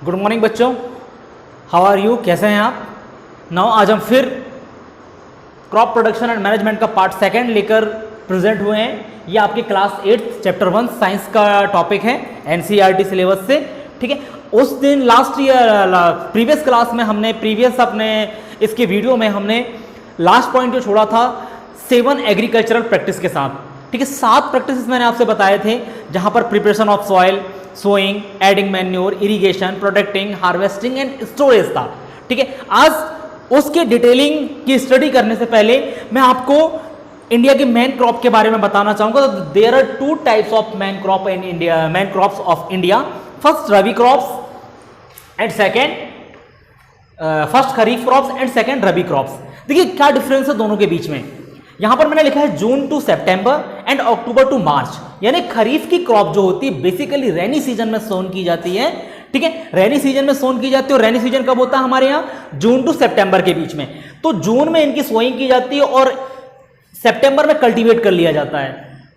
Good morning बच्चों, how are you, कैसे हैं आप। नाउ आज हम फिर क्रॉप प्रोडक्शन एंड मैनेजमेंट का पार्ट सेकंड लेकर प्रेजेंट हुए हैं। ये आपके क्लास 8 चैप्टर 1 साइंस का टॉपिक है एनसीईआरटी सिलेबस से। ठीक है, उस दिन लास्ट ईयर प्रीवियस क्लास में हमने अपने इसके वीडियो में हमने लास्ट पॉइंट जो छोड़ा था 7 एग्रीकल्चरल प्रैक्टिस के साथ। ठीक है, 7 प्रैक्टिस मैंने आपसे बताए थे, जहां पर preparation of soil, sowing, adding manure, irrigation, protecting, harvesting and storage था। ठीक है, आज उसके डिटेलिंग की स्टडी करने से पहले मैं आपको इंडिया के मेन क्रॉप के बारे में बताना चाहूंगा। There are 2 types of main crop in India, main crops of India. First rabi crops and second first kharif crops and second rabi crops. देखिए क्या डिफरेंस है दोनों के बीच में। यहां पर मैंने लिखा है June to September and October to March, यानी खरीफ की क्रॉप जो होती है बेसिकली रेनी सीजन में सोन की जाती है। ठीक है, रेनी सीजन में सोन की जाती है और रेनी सीजन कब होता है हमारे यहाँ, जून टू सितंबर के बीच में। तो जून में इनकी सोइंग की जाती है और सितंबर में कल्टीवेट कर लिया जाता है।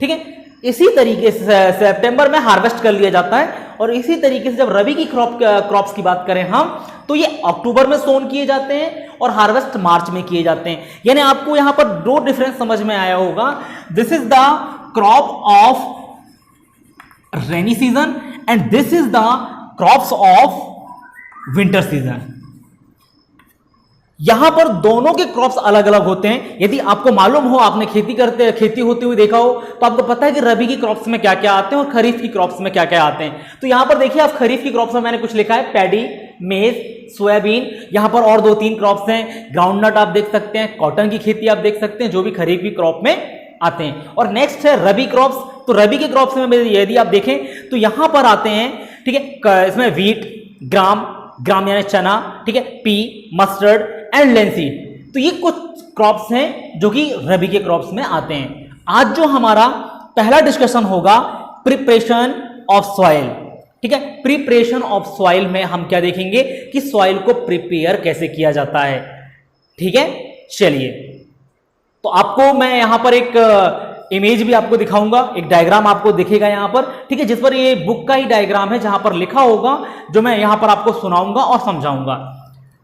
ठीक है, इसी तरीके से सितंबर में हार्वेस्ट कर लिया जाता है और इसी तरीके से जब रबी की क्रॉप्स की बात करें हम, तो ये अक्टूबर में सोन किए जाते हैं और हार्वेस्ट मार्च में किए जाते हैं। यानी आपको यहां पर 2 डिफरेंस समझ में आया होगा। This is the crop of rainy season and this is the crops of winter season. यहां पर दोनों के क्रॉप्स अलग अलग होते हैं। यदि आपको मालूम हो, आपने खेती होती हुई देखा हो, तो आपको पता है कि रबी की क्रॉप्स में क्या क्या आते हैं और खरीफ की क्रॉप्स में क्या क्या आते हैं। तो यहां पर देखिए, आप खरीफ की क्रॉप्स में मैंने कुछ लिखा है, पैडी, मेज, सोयाबीन। यहां पर और 2-3 क्रॉप्स हैं, ग्राउंडनट आप देख सकते हैं, कॉटन की खेती आप देख सकते हैं, जो भी खरीफ की क्रॉप में आते हैं। और नेक्स्ट है रबी क्रॉप्स। तो रबी के क्रॉप्स में यदि आप देखें तो यहां पर आते हैं, ठीक है, इसमें वीट, ग्राम यानी चना, ठीक है, पी, मस्टर्ड एंड लेंसीड। तो ये कुछ क्रॉप्स हैं जो कि रबी के क्रॉप्स में आते हैं। आज जो हमारा पहला डिस्कशन होगा प्रिपरेशन ऑफ सॉइल। ठीक है, प्रिपरेशन ऑफ सॉइल में हम क्या देखेंगे कि सॉइल को प्रिपेयर कैसे किया जाता है। ठीक है, चलिए, तो आपको मैं यहां पर एक इमेज भी आपको दिखाऊंगा, एक डायग्राम आपको दिखेगा यहां पर। ठीक है, जिस पर ये बुक का ही डायग्राम है, जहां पर लिखा होगा, जो मैं यहां पर आपको सुनाऊंगा और समझाऊंगा।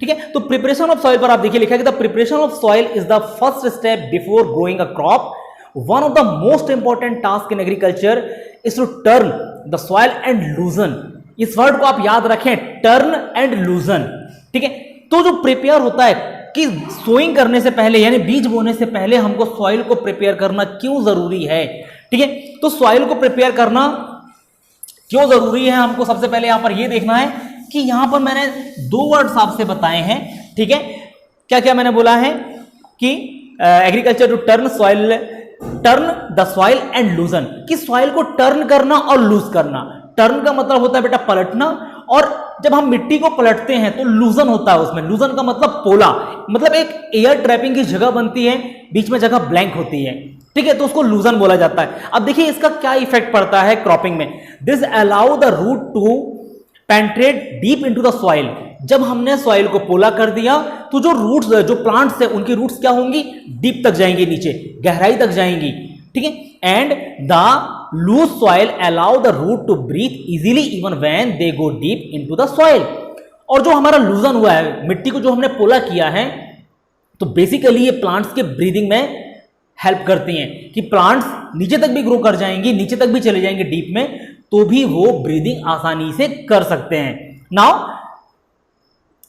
ठीक है, तो प्रिपरेशन ऑफ सॉइल पर आप देखिए लिखा है कि the preparation of soil is the first step before growing a crop. One of the most important task in agriculture is to turn the soil and loosen. इस वर्ड को आप याद रखें, टर्न एंड लूजन। ठीक है, तो जो प्रिपेयर होता है कि सोइंग करने से पहले यानी बीज बोने से पहले हमको सॉइल को प्रिपेयर करना क्यों जरूरी है। ठीक है, तो सॉइल को प्रिपेयर करना क्यों जरूरी है, हमको सबसे पहले यहां पर यह देखना है कि यहां पर मैंने 2 वर्ड्स आपसे बताए हैं। ठीक है, क्या क्या मैंने बोला है कि agriculture to turn the soil and loosen, कि सॉइल को टर्न करना और लूज करना। टर्न का मतलब होता है बेटा पलटना, और जब हम मिट्टी को पलटते हैं तो लूजन होता है उसमें। लूजन का मतलब पोला, मतलब एक एयर ट्रैपिंग की जगह बनती है, बीच में जगह ब्लैंक होती है। ठीक है, तो उसको लूजन बोला जाता है। अब देखिए इसका क्या इफेक्ट पड़ता है क्रॉपिंग में। This allow the root to penetrate deep into the soil. जब हमने सॉइल को पोला कर दिया तो जो रूट्स, जो प्लांट्स है, उनकी रूट्स क्या होंगी, डीप तक जाएंगी, नीचे गहराई तक जाएंगी। ठीक है, and the loose soil allow the root to breathe easily even when they go deep into the soil. और जो हमारा लूजन हुआ है, मिट्टी को जो हमने पोला किया है, तो बेसिकली ये प्लांट्स के ब्रीदिंग में हेल्प करती हैं कि प्लांट्स नीचे तक भी ग्रो कर जाएंगी, नीचे तक भी चले जाएंगे डीप में, तो भी वो ब्रीदिंग आसानी से कर सकते हैं। Now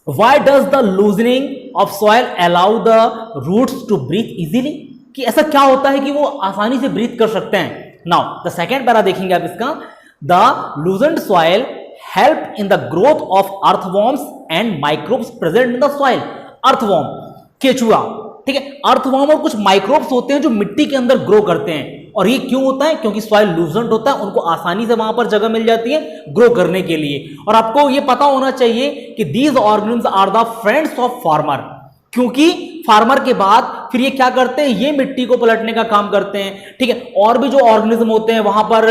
why does the loosening of soil allow the roots to breathe easily, कि ऐसा क्या होता है कि वो आसानी से ब्रीथ कर सकते हैं। नाउ द सेकेंड पैरा देखेंगे आप इसका, the loosened soil help in the growth of earthworms and microbes present in the soil. Earthworm, केचुआ, ठीक है, अर्थवॉर्म और कुछ माइक्रोब्स होते हैं जो मिट्टी के अंदर ग्रो करते हैं। और ये क्यों होता है, क्योंकि सॉइल लूजन्ड होता है, उनको आसानी से वहां पर जगह मिल जाती है ग्रो करने के लिए। और आपको ये पता होना चाहिए कि these organisms are the friends of farmer, क्योंकि फार्मर के बाद फिर ये क्या करते हैं, ये मिट्टी को पलटने का काम करते हैं। ठीक है, और भी जो ऑर्गेनिज्म होते हैं वहां पर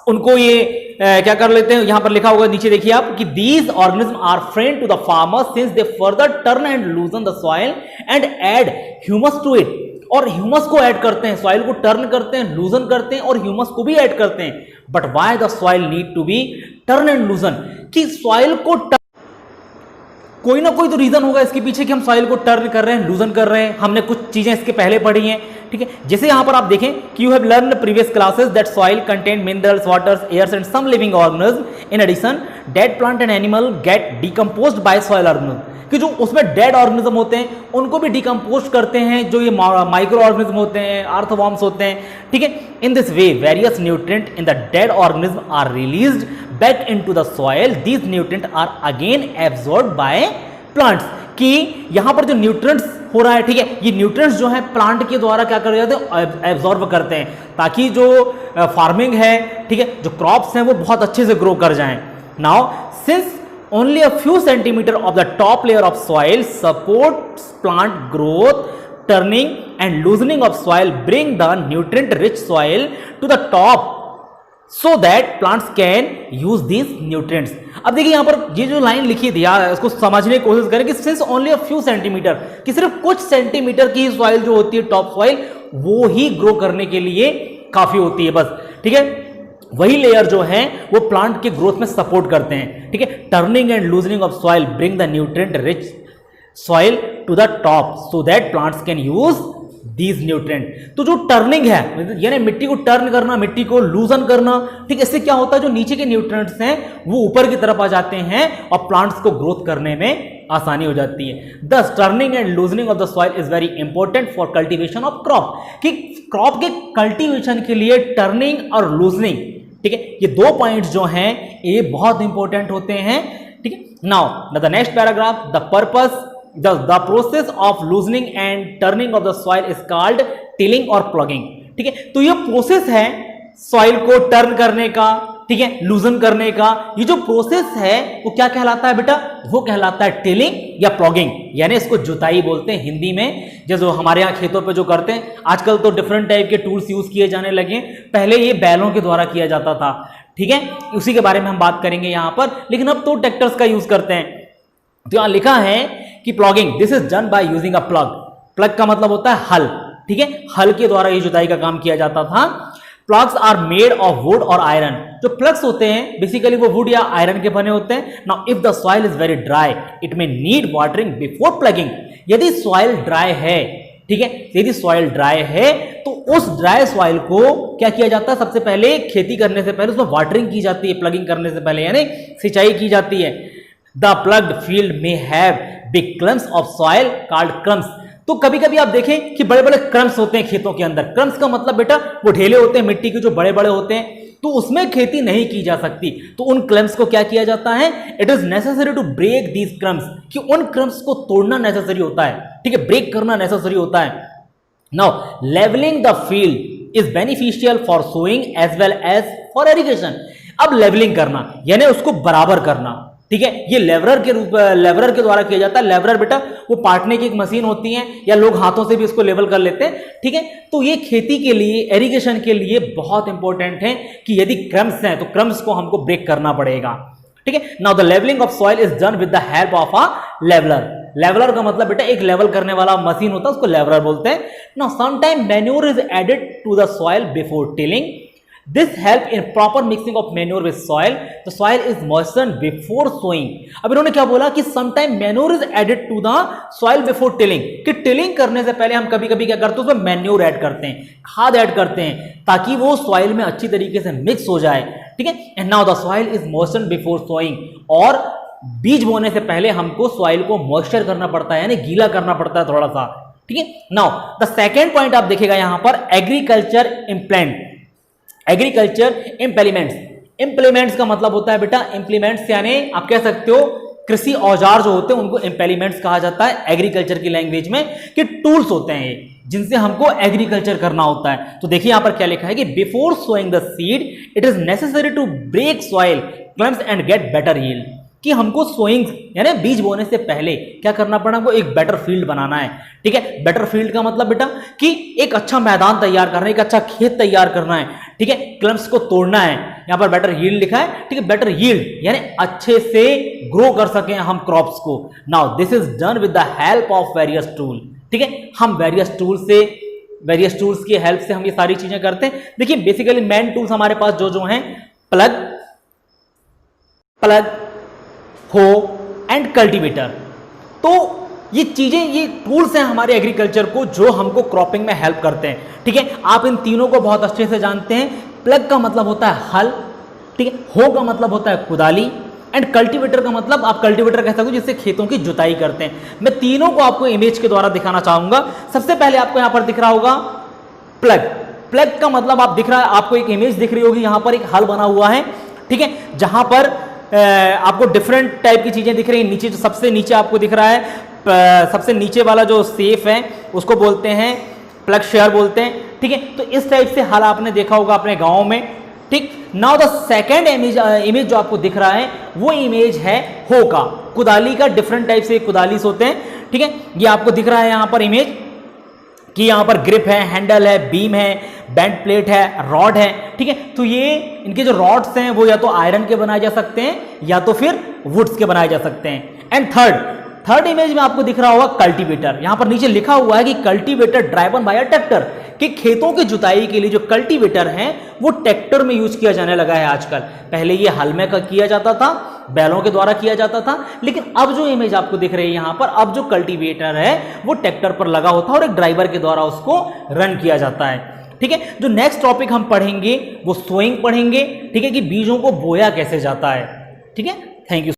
उनको ये क्या कर लेते हैं, यहां पर लिखा होगा नीचे देखिए आप कि these organism are friend to the farmer since they further turn and loosen the soil and add humus to it. और ह्यूमस को ऐड करते हैं, सॉइल को टर्न करते हैं, लूजन करते हैं और ह्यूमस को भी ऐड करते हैं। But why the soil need to be turn and loosen, कि सॉइल को कोई ना कोई तो रीजन होगा इसके पीछे कि हम सॉइल को टर्न कर रहे हैं, लूजन कर रहे हैं। हमने कुछ चीजें इसके पहले पढ़ी हैं, ठीक है। जैसे यहां पर आप देखें कि you have learn previous classes that soil contain minerals, waters, airs and some living organism. In addition dead plant and animal get decomposed by soil organism, कि जो उसमें डेड ऑर्गेनिज्म होते हैं उनको भी डिकम्पोज करते हैं, जो ये माइक्रो ऑर्गेनिज्म होते हैं, अर्थवॉर्म्स होते हैं, ठीक है। In this way various nutrient in the dead organism are released back into the soil. These nutrient are again absorbed by plants, कि यहां पर जो न्यूट्रिएंट्स हो रहा है, ठीक है, ये न्यूट्रिएंट्स जो है प्लांट के द्वारा क्या कर जाते हैं, एब्सॉर्ब करते हैं, ताकि जो फार्मिंग है, ठीक है, जो क्रॉप्स हैं वो बहुत अच्छे से ग्रो कर जाएं। Now since only a few centimeters of the top layer of soil supports plant growth, turning and loosening of soil bring the nutrient rich soil to the top so that plants can use these nutrients। अब देखिए यहां पर ये जो line लिखी थी यार, इसको समझने की कोशिश करें कि since only a few centimetre, कि सिर्फ कुछ सेंटीमीटर की सॉइल जो होती है टॉप सॉइल, वो ही ग्रो करने के लिए काफी होती है बस, ठीक है। वही लेयर जो है वो प्लांट के ग्रोथ में सपोर्ट करते हैं, ठीक है। Turning and loosening of soil bring the nutrient rich soil to the top so that plants can use these nutrient. तो जो टर्निंग है यानी मिट्टी को टर्न करना, मिट्टी को लूजन करना, ठीक है, इससे क्या होता है, जो नीचे के न्यूट्रिएंट्स हैं वो ऊपर की तरफ आ जाते हैं और प्लांट्स को ग्रोथ करने में आसानी हो जाती है। दस turning and loosening of the soil is very important for cultivation of crop, कि क्रॉप के कल्टीवेशन के लिए टर्निंग और लूजनिंग, ठीक है, ये दो पॉइंट्स जो हैं ये बहुत इंपॉर्टेंट होते हैं, ठीक है। Now the next paragraph, the purpose the process of loosening and turning of the soil is called tilling और प्लॉगिंग, ठीक है। तो ये प्रोसेस है सॉइल को टर्न करने का, ठीक है, लूजन करने का, ये जो प्रोसेस है वो क्या कहलाता है बेटा, वो कहलाता है टिलिंग या प्लॉगिंग, यानी इसको जुताई बोलते हैं हिंदी में। जैसे हमारे यहाँ खेतों पे जो करते हैं, आजकल तो डिफरेंट टाइप के टूल्स यूज किए जाने लगे, पहले ये बैलों के द्वारा किया जाता था, ठीक है, उसी के बारे में हम बात करेंगे यहाँ पर, लेकिन अब तो ट्रैक्टर्स का यूज करते हैं। तो यहाँ लिखा है कि plogging this is done by using a plug. Plug का मतलब होता है हल, ठीक है, हल के द्वारा ये जुताई का काम किया जाता था। Plugs are made of wood और आयरन, जो प्लग्स होते हैं बेसिकली वो वुड या आयरन के बने होते हैं। Now if the soil is very dry it may need watering before plugging. यदि सॉइल ड्राई है, ठीक है, यदि सॉइल ड्राई है तो उस ड्राई सॉइल को क्या किया जाता है, सबसे पहले खेती करने से पहले उसमें वाटरिंग की जाती है, प्लगिंग करने से पहले यानी सिंचाई की जाती है। द प्लग्ड फील्ड में have big crumbs of soil called crumbs. तो कभी कभी आप देखें कि बड़े बड़े क्रम्स होते हैं खेतों के अंदर। क्रम्स का मतलब बेटा वो ढेले होते हैं मिट्टी के जो बड़े बड़े होते हैं, तो उसमें खेती नहीं की जा सकती, तो उन क्रम्स को क्या किया जाता है, it is necessary to break these crumbs, कि उन क्रम्स को तोड़ना नेसेसरी होता है, ठीक है, ब्रेक करना नेसेसरी होता है। Now levelling the field is beneficial for sowing as well as for irrigation. अब लेवलिंग करना यानी उसको बराबर करना, ठीक है, ये लेवरर के द्वारा किया जाता है। लेवरर बेटा वो पाटने की एक मशीन होती है, या लोग हाथों से भी इसको लेवल कर लेते हैं, ठीक है। तो ये खेती के लिए, इरिगेशन के लिए बहुत इंपॉर्टेंट है कि यदि क्रम्स हैं तो क्रम्स को हमको ब्रेक करना पड़ेगा, ठीक है। Now the levelling of soil is done with the help of a leveller. Leveller का मतलब बेटा एक लेवल करने वाला मशीन होता है, उसको लेवलर बोलते हैं। Now sometime manure is added to the soil before tilling. This help in proper mixing of manure with soil. The soil is moistened before sowing. अब इन्होंने क्या बोला कि sometime manure is added to the soil before tilling, कि tilling करने से पहले हम कभी कभी क्या करते हैं, उसमें मैन्योर ऐड करते हैं, खाद ऐड करते हैं, ताकि वो सॉइल में अच्छी तरीके से मिक्स हो जाए, ठीक है। And now the soil is moistened before sowing, और बीज बोने से पहले हमको सॉइल को मॉइस्चर करना पड़ता है, यानी गीला करना पड़ता है थोड़ा सा, ठीक है। नाउ द सेकेंड पॉइंट आप देखेगा यहां पर agriculture implant, agriculture implements. Implements का मतलब होता है बेटा इम्प्लीमेंट्स, यानी आप कह सकते हो कृषि औजार जो होते हैं उनको इम्प्लीमेंट्स कहा जाता है एग्रीकल्चर की लैंग्वेज में, कि टूल्स होते हैं ये जिनसे हमको एग्रीकल्चर करना होता है। तो देखिए यहां पर क्या लिखा है कि before sowing the seed it is necessary to break soil clumps and get better yield, कि हमको सोइंग यानी बीज बोने से पहले क्या करना पड़ा, हमको एक बेटर फील्ड बनाना है, ठीक है। बेटर फील्ड का मतलब बेटा कि एक अच्छा मैदान तैयार करना है, एक अच्छा खेत तैयार करना है, ठीक है, क्लम्स को तोड़ना है। यहां पर बेटर यील्ड लिखा है, ठीक है, बेटर यील्ड यानी अच्छे से ग्रो कर सकें हम क्रॉप्स को। Now this is done with the help of various tool, ठीक है, हम वेरियस टूल से वेरियस टूल्स की हेल्प से हम ये सारी चीजें करते हैं। देखिए बेसिकली मेन टूल्स हमारे पास जो जो हैं, प्लग, हो एंड कल्टीवेटर। तो ये चीजें, ये टूल्स हैं हमारे एग्रीकल्चर को जो हमको क्रॉपिंग में हेल्प करते हैं। ठीक है, आप इन तीनों को बहुत अच्छे से जानते हैं। प्लग का मतलब होता है हल, ठीक है, हो का मतलब होता है कुदाली, एंड कल्टीवेटर का मतलब आप कल्टीवेटर कह सकते हो जिससे खेतों की जुताई करते हैं। मैं तीनों को आपको इमेज के द्वारा दिखाना चाहूंगा। सबसे पहले आपको यहां पर दिख रहा होगा प्लग। प्लग का मतलब आप दिख रहा है, आपको एक इमेज दिख रही होगी, यहां पर एक हल बना हुआ है, ठीक है, जहां पर आपको डिफरेंट टाइप की चीजें दिख रही हैं। नीचे जो सबसे नीचे आपको दिख रहा है, सबसे नीचे वाला जो सेफ है उसको बोलते हैं प्लग शेयर बोलते हैं, ठीक है। तो इस टाइप से हल आपने देखा होगा अपने गांव में, ठीक। नाउ द सेकेंड इमेज जो आपको दिख रहा है वो इमेज है हो का, कुदाली का। डिफरेंट टाइप से कुदालीस होते हैं, ठीक है। ये आपको दिख रहा है यहां पर इमेज कि यहां पर ग्रिप है, हैंडल है, बीम है, बेंड प्लेट है, रॉड है, ठीक है। तो ये इनके जो रॉड्स हैं वो या तो आयरन के बनाए जा सकते हैं या तो फिर वुड्स के बनाए जा सकते हैं। एंड थर्ड इमेज में आपको दिख रहा होगा कल्टीवेटर। यहां पर नीचे लिखा हुआ है कि cultivator driven by a tractor, कि खेतों की जुताई के लिए जो कल्टीवेटर है वो ट्रैक्टर में यूज किया जाने लगा है आजकल। पहले ये हल में किया जाता था, बैलों के द्वारा किया जाता था, लेकिन अब जो इमेज आपको दिख रही है यहां पर, अब जो कल्टीवेटर है वो ट्रैक्टर पर लगा होता है और एक ड्राइवर के द्वारा उसको रन किया जाता है, ठीक है। जो नेक्स्ट टॉपिक हम पढ़ेंगे वो सोइंग पढ़ेंगे, ठीक है, कि बीजों को बोया कैसे जाता है, ठीक है। Thank you.